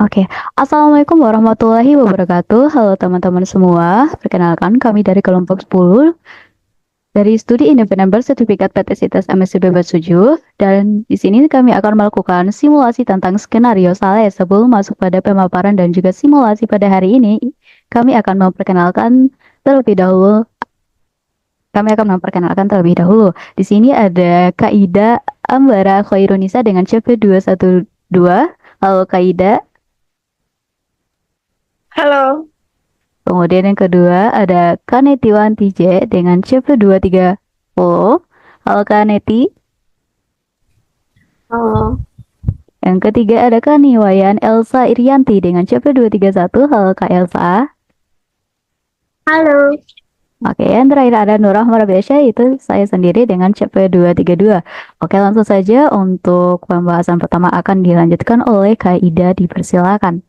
Oke, Assalamualaikum warahmatullahi wabarakatuh. Halo teman-teman semua, perkenalkan kami dari kelompok 10 dari Studi Independen Bersertifikat PT MSc Bebas 7 dan di sini kami akan melakukan simulasi tentang skenario Sales sebelum masuk pada pemaparan dan juga simulasi pada hari ini. Kami akan memperkenalkan terlebih dahulu. Di sini ada Kak Ida Ambara Khairunisa dengan CP212. Halo Kak Ida. Halo, Kemudian yang kedua ada Kanetiwan TJ dengan CP230. Halo Kaneti. halo, Yang ketiga ada Kaniwayan Elsa Irianti dengan CP231. Halo Kak Elsa. halo. Oke, yang terakhir ada Nurah Marabiasya, itu saya sendiri dengan CP232. Oke, langsung saja untuk pembahasan pertama akan dilanjutkan oleh Kak Ida, dipersilakan.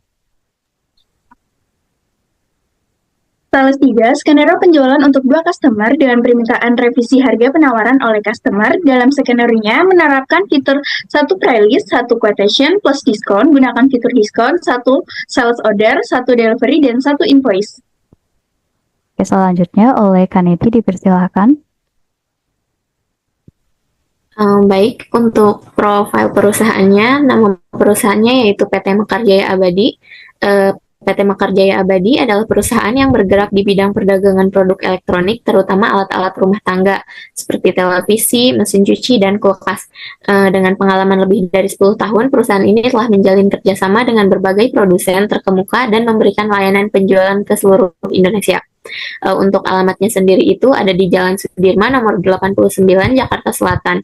Sales 3, skenario penjualan untuk dua customer dengan permintaan revisi harga penawaran oleh customer. Dalam skenario-nya menerapkan fitur satu playlist, satu quotation plus diskon, gunakan fitur diskon, satu sales order, satu delivery, dan satu invoice. Oke, selanjutnya oleh Kaneti, dipersilakan. Baik, untuk profil perusahaannya, nama perusahaannya yaitu PT Mekarjaya Abadi. PT Mekarjaya Abadi adalah perusahaan yang bergerak di bidang perdagangan produk elektronik, terutama alat-alat rumah tangga seperti televisi, mesin cuci, dan kulkas. Dengan pengalaman lebih dari 10 tahun, perusahaan ini telah menjalin kerjasama dengan berbagai produsen terkemuka dan memberikan layanan penjualan ke seluruh Indonesia. Untuk alamatnya sendiri itu ada di Jalan Sudirman nomor 89 Jakarta Selatan.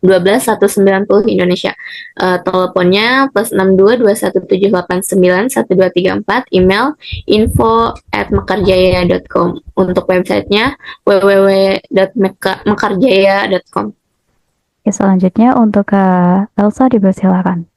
12190 Indonesia. Teleponnya +622178912234, email info@mekarjaya.com. Untuk websitenya www.mekarjaya.com. Oke, selanjutnya untuk Kak Elsa, dipersilakan.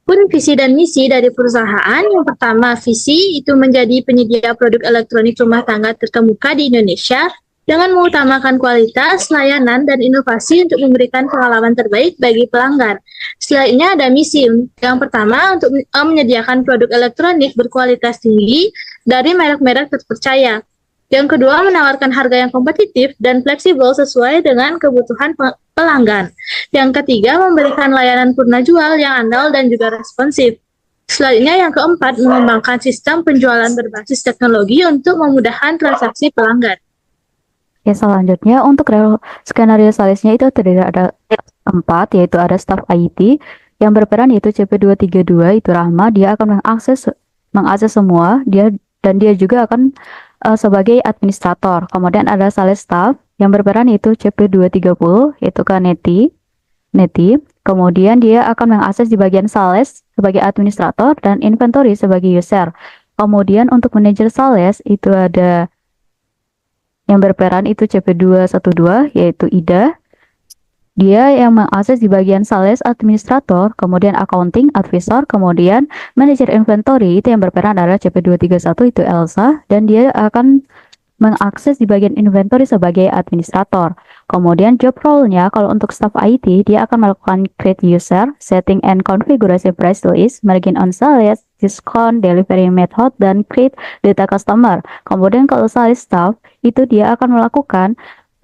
Pun visi dan misi dari perusahaan, yang pertama visi itu menjadi penyedia produk elektronik rumah tangga terkemuka di Indonesia dengan mengutamakan kualitas, layanan, dan inovasi untuk memberikan pengalaman terbaik bagi pelanggan. Selanjutnya ada misi. Yang pertama untuk menyediakan produk elektronik berkualitas tinggi dari merek-merek terpercaya. Yang kedua menawarkan harga yang kompetitif dan fleksibel sesuai dengan kebutuhan pelanggan. Yang ketiga, memberikan layanan purna jual yang andal dan juga responsif. Selanjutnya, yang keempat, mengembangkan sistem penjualan berbasis teknologi untuk memudahkan transaksi pelanggan. Oke, selanjutnya untuk skenario salesnya itu terdiri ada 4, yaitu ada staff IT yang berperan yaitu CP232, itu Rahma, dia akan mengakses semua, dia juga akan sebagai administrator. Kemudian ada sales staff yang berperan yaitu CP230, yaitu Kaneti. Kemudian dia akan mengakses di bagian sales sebagai administrator dan inventory sebagai user. Kemudian untuk manajer sales itu ada yang berperan itu CP212, yaitu Ida. Dia yang mengakses di bagian sales administrator, kemudian accounting advisor, kemudian manajer inventory itu yang berperan adalah CP231, itu Elsa, dan dia akan mengakses di bagian inventory sebagai administrator. Kemudian job role-nya kalau untuk staff IT, dia akan melakukan create user, setting and configurasi price list, margin on sales, discount, delivery method, dan create data customer. Kemudian kalau sales staff, itu dia akan melakukan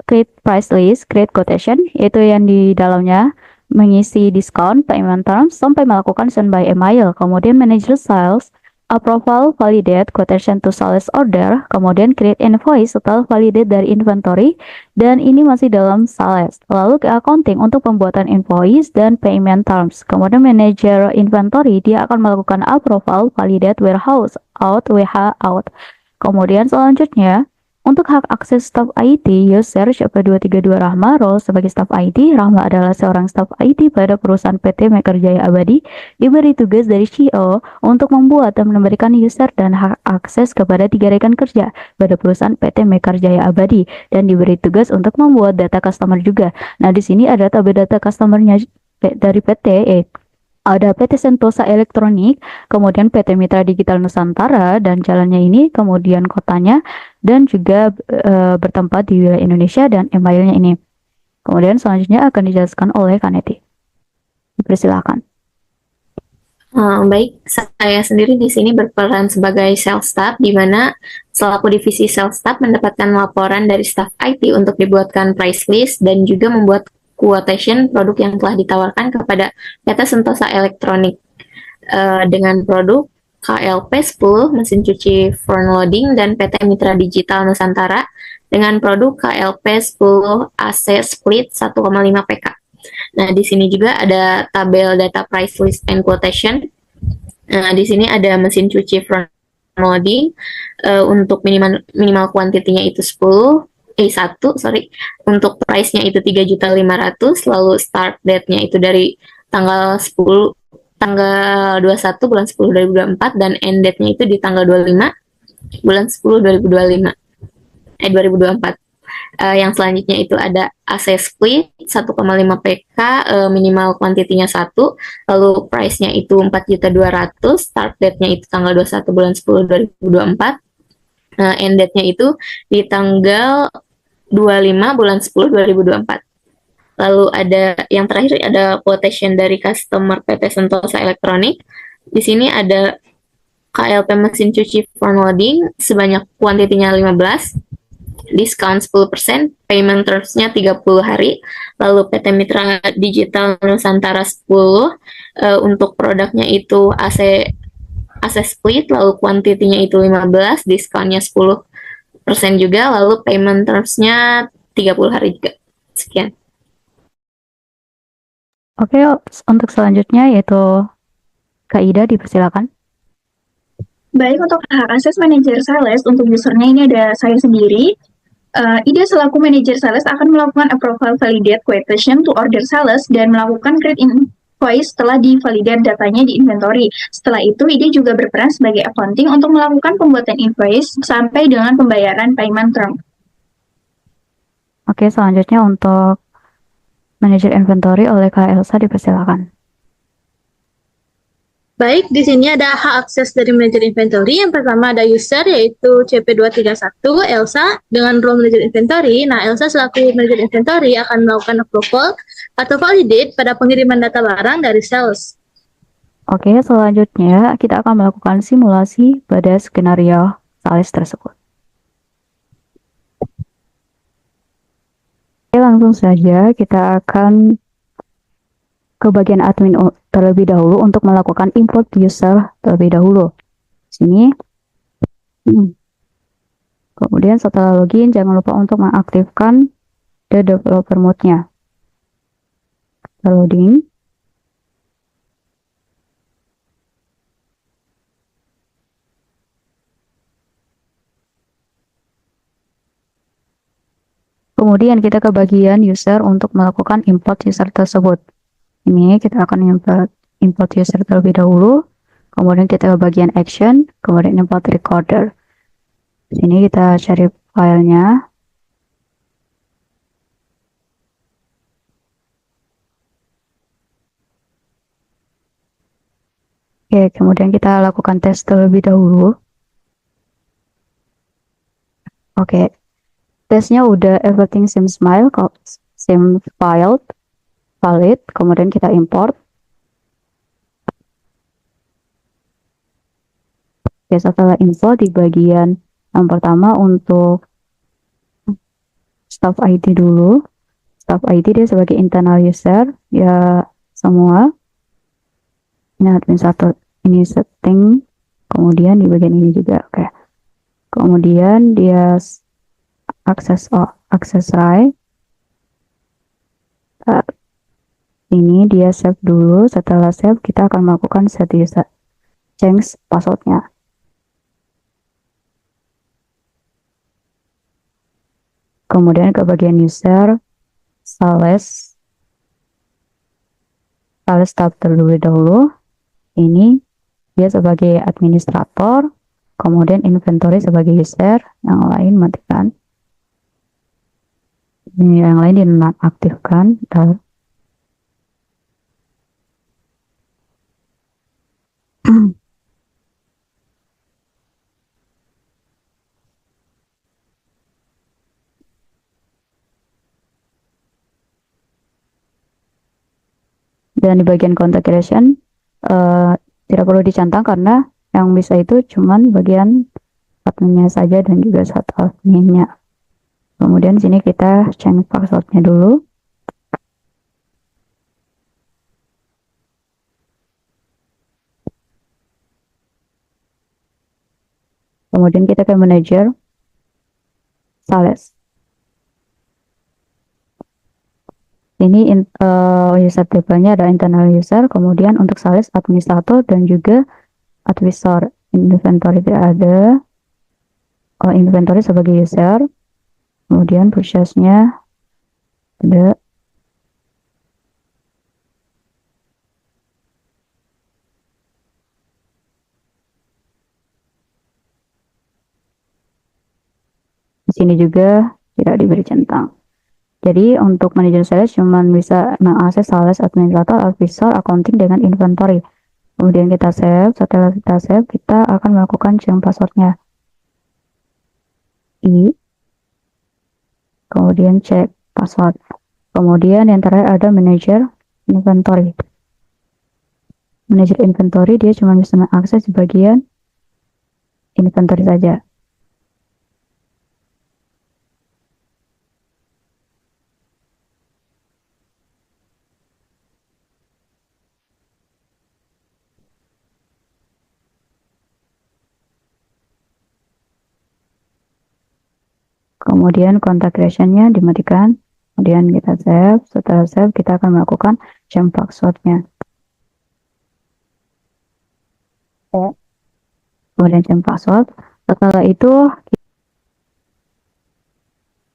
create price list, create quotation, yaitu yang di dalamnya mengisi diskon, payment terms, sampai melakukan send by email. Kemudian manager sales, approval, validate, quotation to sales order, kemudian create invoice setelah validate dari inventory, dan ini masih dalam sales. Lalu ke accounting untuk pembuatan invoice dan payment terms. Kemudian manager inventory, dia akan melakukan approval, validate, warehouse out, WH out. Kemudian selanjutnya, untuk hak akses staf IT, user CP232 Rahma, role sebagai staf IT. Rahma adalah seorang staf IT pada perusahaan PT Mekarjaya Abadi, diberi tugas dari CEO untuk membuat dan memberikan user dan hak akses kepada 3 rekan kerja pada perusahaan PT Mekarjaya Abadi, dan diberi tugas untuk membuat data customer juga. Nah, di sini ada tabel data customernya dari PT, ada PT Sentosa Elektronik, kemudian PT Mitra Digital Nusantara, dan jalannya ini, kemudian kotanya, dan juga bertempat di wilayah Indonesia, dan emailnya ini. Kemudian selanjutnya akan dijelaskan oleh Kaneti. Dipersilakan. Baik, saya sendiri di sini berperan sebagai sales staff, di mana selaku divisi sales staff mendapatkan laporan dari staff IT untuk dibuatkan price list dan juga membuat quotation produk yang telah ditawarkan kepada PT Sentosa Elektronik dengan produk KLP 10 mesin cuci front loading dan PT Mitra Digital Nusantara dengan produk KLP 10 AC split 1,5 PK. Nah, di sini juga ada tabel data price list and quotation. Nah, di sini ada mesin cuci front loading untuk minimal kuantitinya itu 1, sorry. Untuk price-nya itu 3.500.000, lalu start date-nya itu dari tanggal 21 bulan 10 2024 dan end date-nya itu di tanggal 25 bulan 10 2024. Yang selanjutnya itu ada AC split 1,5 PK, minimal kuantitinya 1, lalu price-nya itu 4.200.000, start date-nya itu tanggal 21 bulan 10 2024, end date-nya itu di tanggal 25 bulan 10 2024. Lalu ada yang terakhir ada quotation dari customer PT Sentosa Elektronik. Di sini ada KLP mesin cuci front loading sebanyak kuantitinya 15, diskon 10%, payment terms-nya 30 hari, lalu PT Mitra Digital Nusantara 10, untuk produknya itu AC split, lalu kuantitinya itu 15, diskonnya 10% juga, lalu payment terms-nya 30 hari juga. Sekian. Oke, untuk selanjutnya yaitu Kak Ida, dipersilakan. Baik, untuk hak akses manajer sales, untuk usernya ini ada saya sendiri. Ida selaku manajer sales akan melakukan approval validate quotation to order sales dan melakukan create invoice setelah divalidate datanya di inventory. Setelah itu, Ida juga berperan sebagai accounting untuk melakukan pembuatan invoice sampai dengan pembayaran payment term. Oke, selanjutnya untuk manajer inventory oleh Kak Elsa, dipersilakan. Baik, di sini ada hak akses dari manajer inventory. Yang pertama ada user, yaitu CP231, Elsa, dengan role manajer inventory. Nah, Elsa selaku manajer inventory akan melakukan approval atau validate pada pengiriman data barang dari sales. Oke, selanjutnya kita akan melakukan simulasi pada skenario sales tersebut. Oke, langsung saja kita akan ke bagian admin terlebih dahulu untuk melakukan import user terlebih dahulu. Sini. Kemudian setelah login, jangan lupa untuk mengaktifkan the developer mode-nya. Loading. Kemudian kita ke bagian user untuk melakukan import user tersebut. Ini kita akan import user terlebih dahulu, kemudian kita ke bagian action, kemudian import recorder. Di sini kita cari filenya. Oke, kemudian kita lakukan tes terlebih dahulu. Oke, tesnya udah everything seems filed, valid, kemudian kita import. Oke, setelah import di bagian yang pertama untuk staff ID dulu. Staff ID dia sebagai internal user, ya semua. Ini admin satu, ini setting, kemudian di bagian ini juga. Oke. Kemudian dia akses right. Ini dia save dulu. Setelah save, kita akan melakukan set user change passwordnya. Kemudian ke bagian user, sales tab terlebih dahulu. Ini dia sebagai administrator, kemudian inventory sebagai user, yang lain matikan. Ini yang lain dinonaktifkan. Dan di bagian configuration, tidak perlu dicentang karena yang bisa itu cuman bagian adminnya saja dan juga satu adminnya. Kemudian sini kita change passwordnya dulu. Kemudian kita ke manager sales. Ini user table-nya ada internal user, kemudian untuk sales administrator dan juga advisor. Inventory ada inventory sebagai user, kemudian purchase-nya ada. Di sini juga tidak diberi centang. Jadi untuk manajer sales cuma bisa mengakses sales administrator, advisor, accounting dengan inventory. Kemudian kita save. Setelah kita save, kita akan melakukan change passwordnya. Kemudian cek password. Kemudian yang terakhir ada manager inventory. Manager inventory dia cuma bisa mengakses bagian inventory saja. Kemudian contact creation-nya dimatikan. Kemudian kita save. Setelah save, kita akan melakukan change password-nya. Kemudian change password. Setelah itu,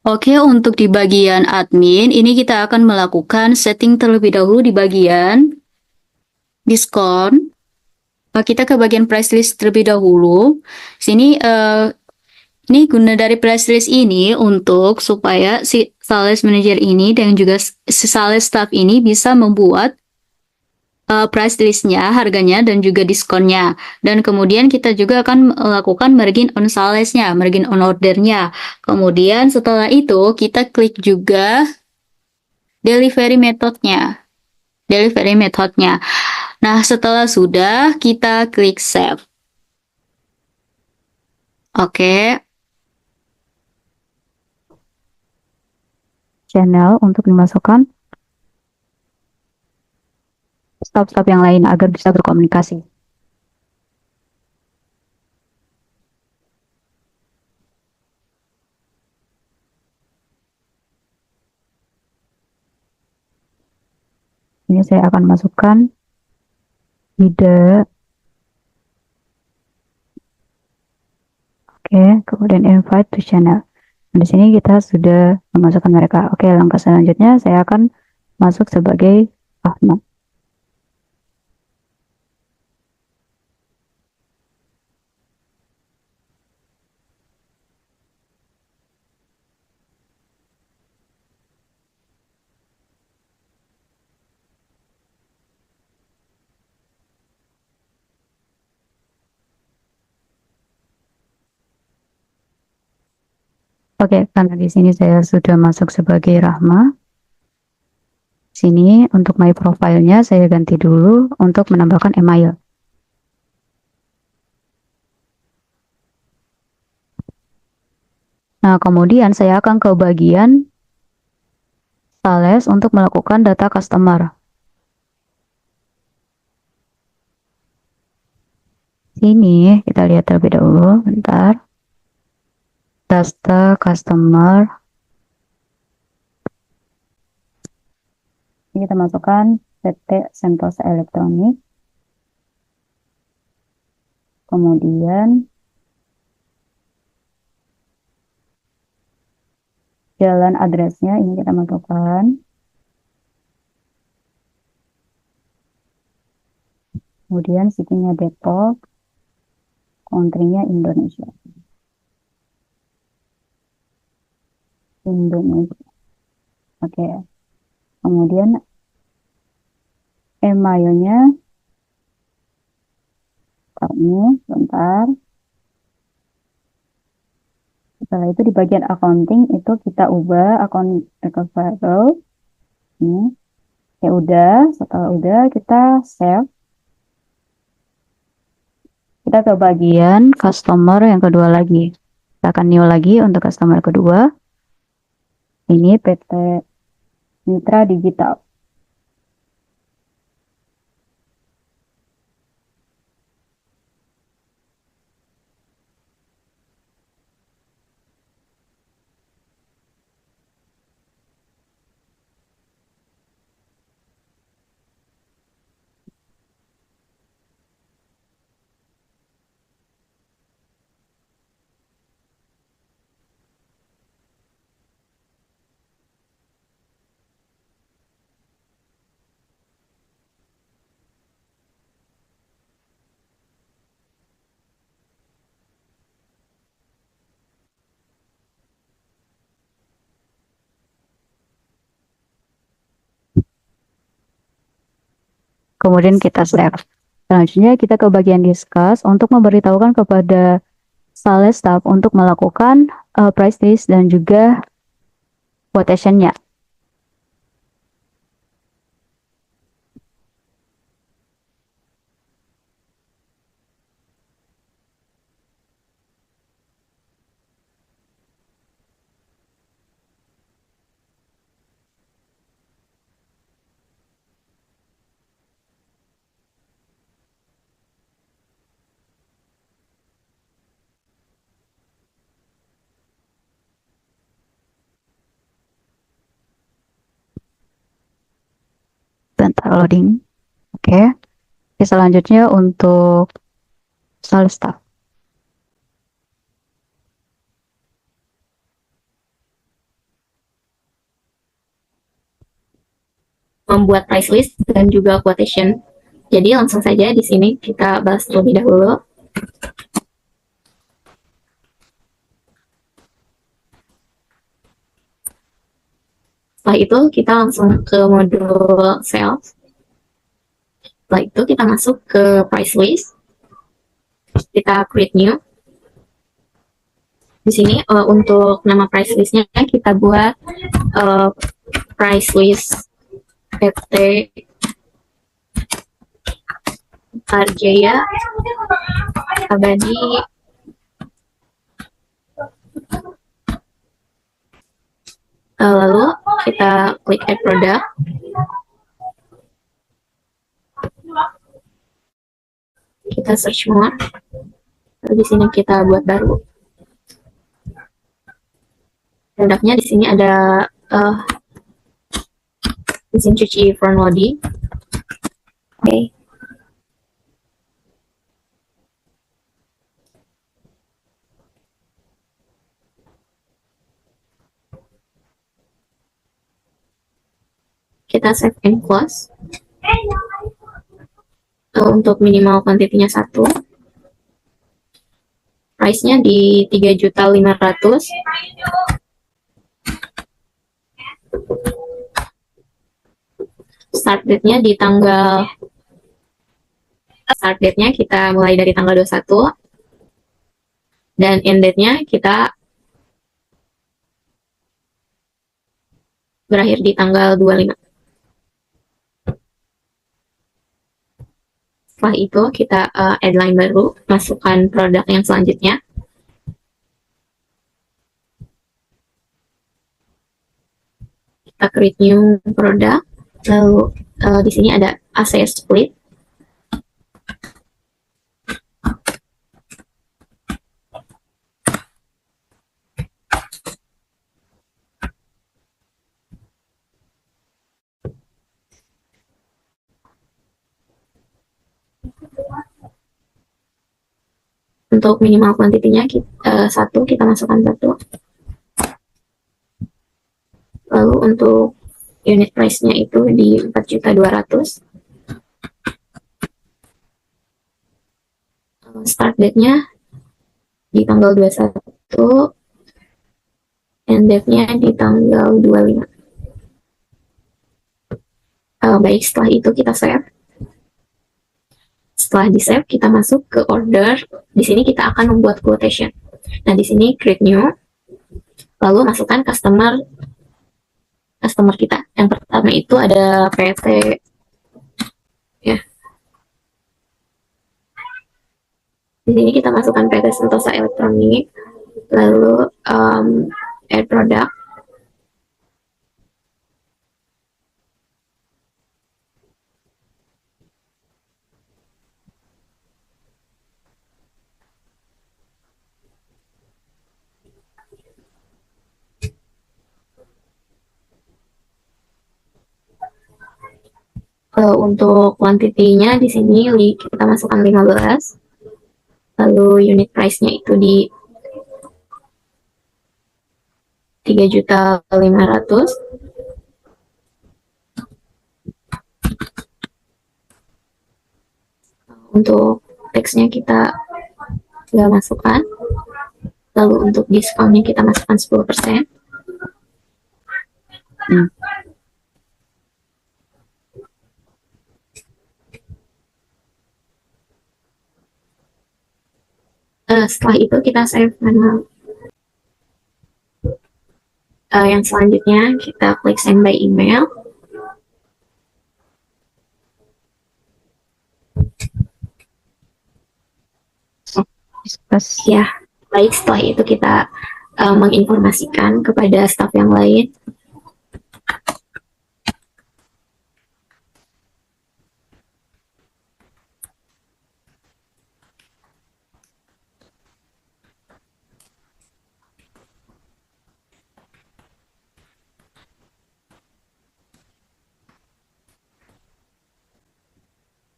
Oke, untuk di bagian admin, ini kita akan melakukan setting terlebih dahulu di bagian diskon. Kita ke bagian price list terlebih dahulu. Sini, ini guna dari price list ini untuk supaya si sales manager ini dan juga si sales staff ini bisa membuat price listnya, harganya, dan juga diskonnya. Dan kemudian kita juga akan melakukan merging on salesnya, merging on ordernya. Kemudian setelah itu kita klik juga delivery methodnya. Nah, setelah sudah kita klik save. Oke. channel untuk dimasukkan staf-staf yang lain agar bisa berkomunikasi. Ini saya akan masukkan ide. Oke, kemudian invite to channel. Di sini kita sudah memasukkan mereka. Oke, langkah selanjutnya saya akan masuk sebagai Ahmad. Oke, karena di sini saya sudah masuk sebagai Rahma. Sini untuk my profile-nya saya ganti dulu untuk menambahkan email. Nah, kemudian saya akan ke bagian sales untuk melakukan data customer. Sini kita lihat terlebih dahulu, bentar. Data customer. Ini kita masukkan PT Sentosa Elektronik. Kemudian jalan addressnya ini kita masukkan. Kemudian city-nya Depok, country-nya Indonesia. Oke. Kemudian emailnya ini bentar. Setelah itu di bagian accounting itu kita ubah account receivable. Ini ya udah, setelah udah kita save. Kita ke bagian customer yang kedua lagi. Kita akan new lagi untuk customer kedua. Ini PT Mitra Digital. Kemudian kita save. Selanjutnya kita ke bagian discuss untuk memberitahukan kepada sales staff untuk melakukan price list dan juga quotation-nya. Bentar loading. Oke. Selanjutnya untuk sales staff. Membuat price list dan juga quotation. Jadi langsung saja di sini kita bahas terlebih dahulu. Setelah itu kita langsung ke modul sales. Setelah itu kita masuk ke price list. Kita create new. Di sini untuk nama price listnya kita buat price list PT Karjaya Abadi lalu kita klik add product. Kita search more. Lalu di sini kita buat baru. Produknya di sini ada mesin cuci front loading. Oke. Kita save and close. Untuk minimal kuantitinya 1. Price-nya di 3.500.000. Start date-nya di start date-nya kita mulai dari tanggal 21 dan end date-nya kita berakhir di tanggal 25. Setelah itu kita add line baru, masukkan produk yang selanjutnya. Kita create new product, lalu di sini ada AC split. Untuk minimal kuantitinya 1, kita masukkan 1. Lalu untuk unit price-nya itu di 4.200.000. Start date-nya di tanggal 21, end date-nya di tanggal 25. Baik, setelah itu kita save. Setelah di save, kita masuk ke order. Di sini kita akan membuat quotation. Nah, di sini create new, lalu masukkan customer kita. Yang pertama itu ada PT ya. Di sini kita masukkan PT Sentosa Elektronik, lalu add product. Untuk kuantitinya di sini kita masukkan 15. Lalu unit price-nya itu di 3.500.000. Untuk teksnya kita tinggal masukkan. Lalu untuk diskonnya kita masukkan 10%. Setelah itu kita save manual. Yang selanjutnya kita klik send by email. Ya, baik, setelah itu kita menginformasikan kepada staf yang lain.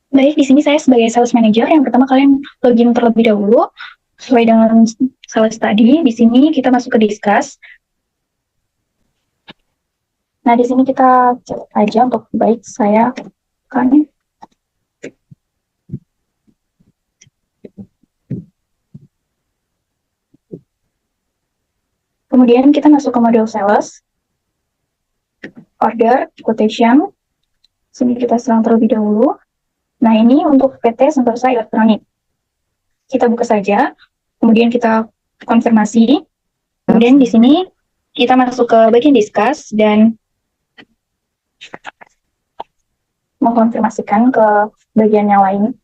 Baik, di sini saya sebagai sales manager. Yang pertama kalian login terlebih dahulu sesuai dengan sales tadi. Di sini kita masuk ke discuss. Nah, di sini kita cek aja untuk baik saya kan. Kemudian kita masuk ke model sales, order, quotation. Sini kita serang terlebih dahulu. Nah, ini untuk PT Sentosa Elektronik. Kita buka saja, kemudian kita konfirmasi. Kemudian di sini kita masuk ke bagian discuss dan mengkonfirmasikan ke bagian yang lain.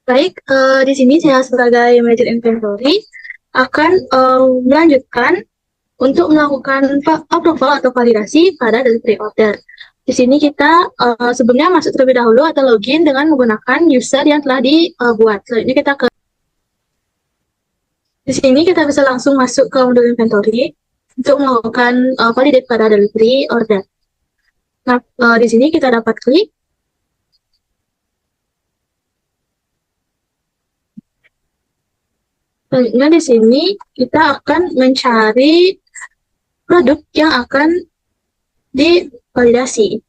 Baik, di sini saya sebagai manajer inventory akan melanjutkan untuk melakukan approval atau validasi pada delivery order. Di sini kita sebelumnya masuk terlebih dahulu atau login dengan menggunakan user yang telah dibuat. Selanjutnya kita ke di sini kita bisa langsung masuk ke modul inventory untuk melakukan validate pada delivery order. Nah, di sini kita dapat klik. Selanjutnya di sini kita akan mencari produk yang akan divalidasi.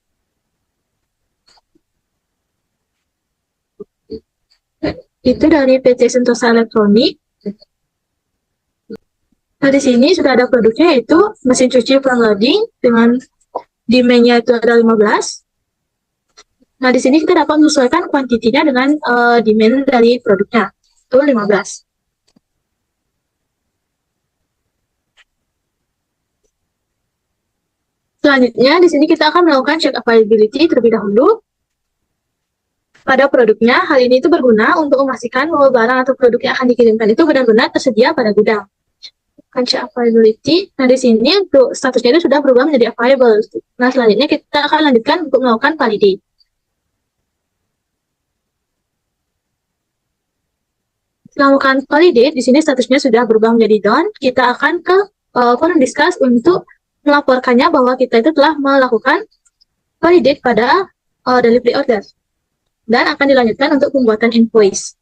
Itu dari PT Sentosa Elektronik. Nah, di sini sudah ada produknya, yaitu mesin cuci front loading dengan demand-nya itu ada 15. Nah, di sini kita dapat menyesuaikan kuantitinya dengan demand dari produknya, itu 15. Selanjutnya, di sini kita akan melakukan check availability terlebih dahulu pada produknya. Hal ini itu berguna untuk memastikan bahwa barang atau produk yang akan dikirimkan itu benar-benar tersedia pada gudang. Check availability. Nah, di sini untuk statusnya itu sudah berubah menjadi available. Nah, selanjutnya kita akan lanjutkan untuk melakukan validate. Setelah melakukan validate, di sini statusnya sudah berubah menjadi done. Kita akan ke forum discuss untuk melaporkannya bahwa kita itu telah melakukan validate pada delivery order dan akan dilanjutkan untuk pembuatan invoice.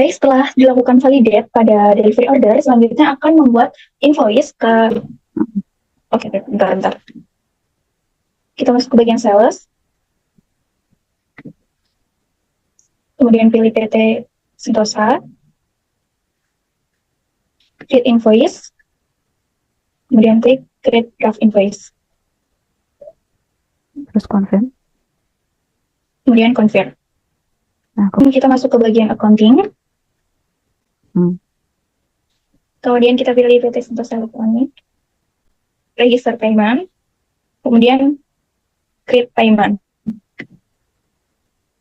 Baik, setelah dilakukan validate pada delivery order, selanjutnya akan membuat invoice ke... Oke, bentar. Kita masuk ke bagian sales. Kemudian pilih PT Sentosa. Create invoice. Kemudian klik create draft invoice. Terus confirm. Kemudian confirm. Nah, Kemudian kita masuk ke bagian accounting. Kemudian kita pilih PT Sentosa Elektronik. Register payment. Kemudian create payment.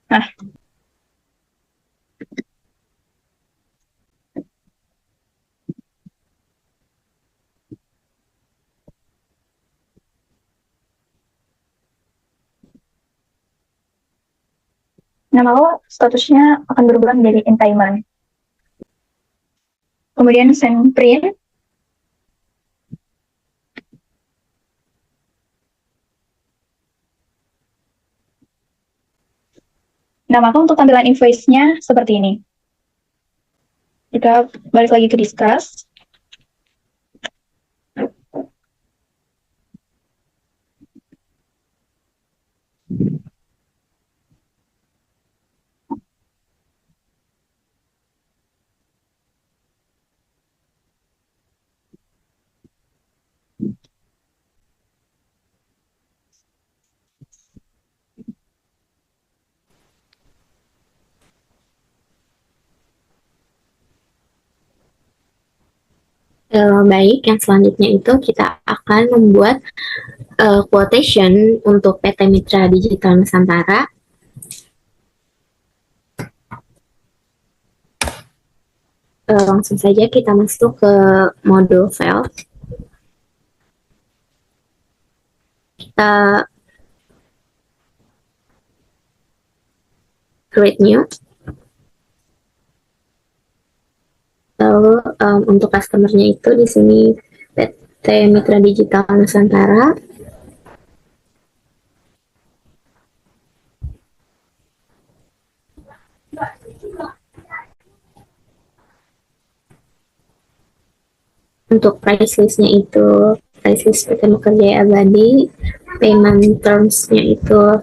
Nah, nama lo statusnya akan berubah menjadi in payment. Kemudian send print. Nah, maka untuk tampilan invoice-nya seperti ini. Kita balik lagi ke discuss. Baik, yang selanjutnya itu kita akan membuat quotation untuk PT Mitra Digital Nusantara. Langsung saja kita masuk ke modul file. Kita create new. Lalu untuk customer-nya itu di sini PT Mitra Digital Nusantara. Untuk price list-nya itu price list PT Mekarjaya Abadi, payment terms-nya itu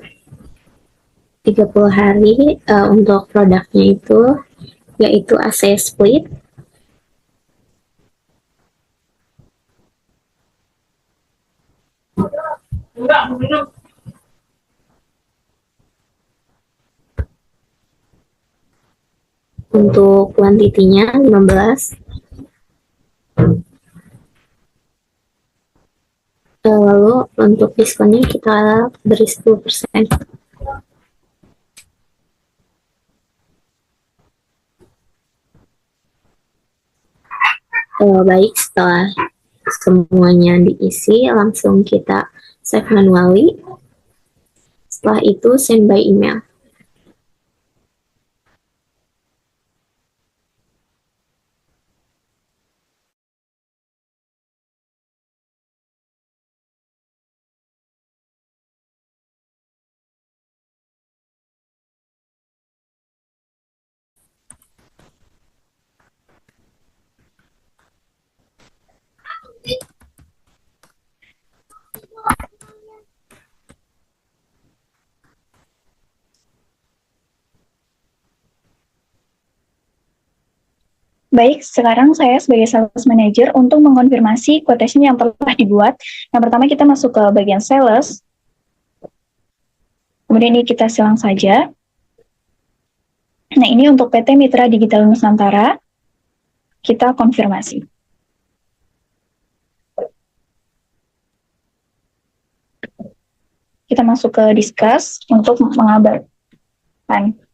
30 hari, untuk produknya itu yaitu AC split. Untuk kuantitinya 15. Lalu untuk diskonnya kita beri 10%. Baik, setelah semuanya diisi, langsung kita save manually. Setelah itu send by email. Baik, sekarang saya sebagai sales manager untuk mengkonfirmasi quotation yang telah dibuat. Yang pertama kita masuk ke bagian sales. Kemudian ini kita silang saja. Nah, ini untuk PT Mitra Digital Nusantara. Kita konfirmasi. Kita masuk ke discuss untuk mengabarkan.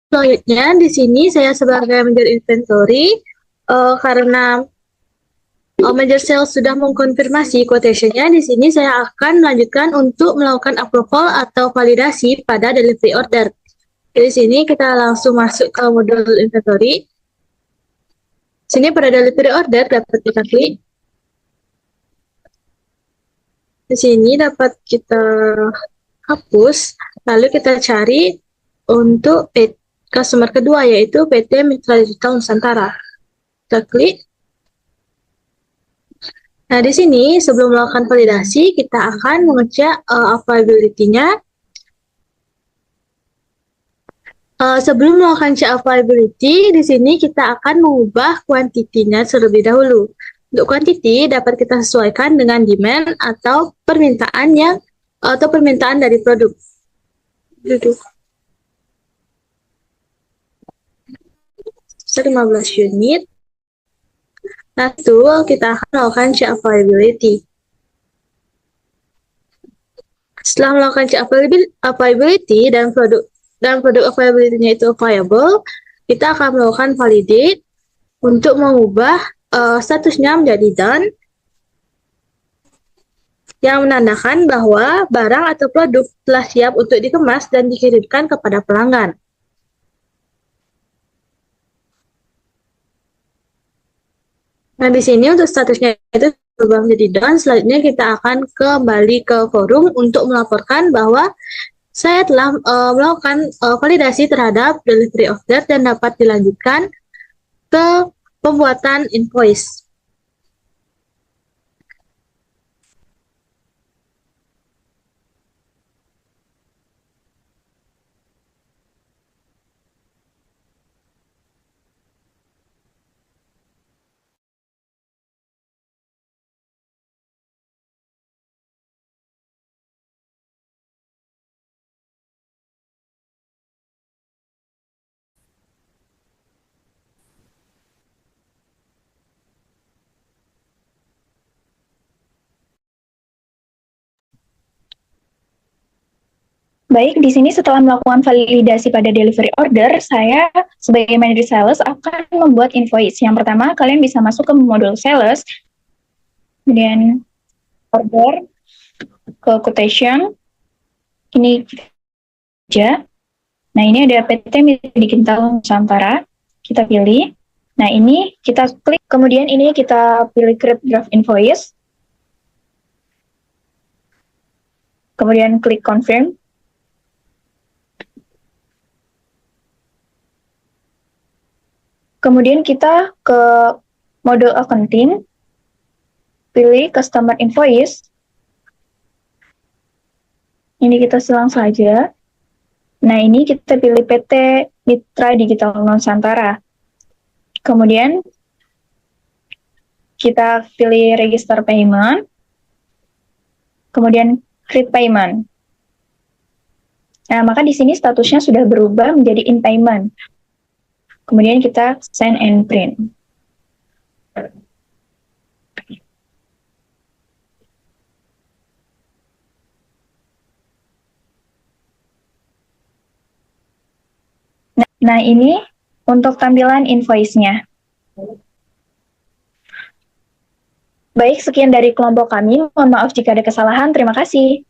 Selanjutnya di sini saya sebagai manajer inventory, karena manager sales sudah mengkonfirmasi quotation-nya, di sini saya akan melanjutkan untuk melakukan approval atau validasi pada delivery order. Di sini kita langsung masuk ke modul inventory. Sini pada delivery order dapat kita klik. Di sini dapat kita hapus, lalu kita cari untuk customer kedua yaitu PT Mitra Digital Nusantara. Kita klik. Nah, di sini sebelum melakukan validasi, kita akan mengecek availability-nya. Sebelum melakukan cek availability, di sini kita akan mengubah kuantitinya terlebih dahulu. Untuk quantity dapat kita sesuaikan dengan demand atau permintaan dari produk. Duduk. 15 unit. Lalu kita akan melakukan check availability. Setelah melakukan check availability dan produk availability-nya itu viable, kita akan melakukan validate untuk mengubah statusnya menjadi done, yang menandakan bahwa barang atau produk telah siap untuk dikemas dan dikirimkan kepada pelanggan. Nah, di sini untuk statusnya itu berubah menjadi done. Selanjutnya kita akan kembali ke forum untuk melaporkan bahwa saya telah melakukan validasi terhadap delivery order dan dapat dilanjutkan ke pembuatan invoice. Baik, di sini setelah melakukan validasi pada delivery order, saya sebagai manager sales akan membuat invoice. Yang pertama, kalian bisa masuk ke modul sales, kemudian order, ke quotation, ini aja. Nah, ini ada PT Mitra Digital Nusantara, kita pilih. Nah, ini kita klik, kemudian ini kita pilih create draft invoice, kemudian klik confirm. Kemudian kita ke modul accounting, pilih customer invoice. Ini kita selang saja. Nah, ini kita pilih PT Mitra Digital Nusantara. Kemudian kita pilih register payment. Kemudian create payment. Nah, maka di sini statusnya sudah berubah menjadi in payment. Kemudian kita send and print. Nah, ini untuk tampilan invoice-nya. Baik, sekian dari kelompok kami. Mohon maaf jika ada kesalahan. Terima kasih.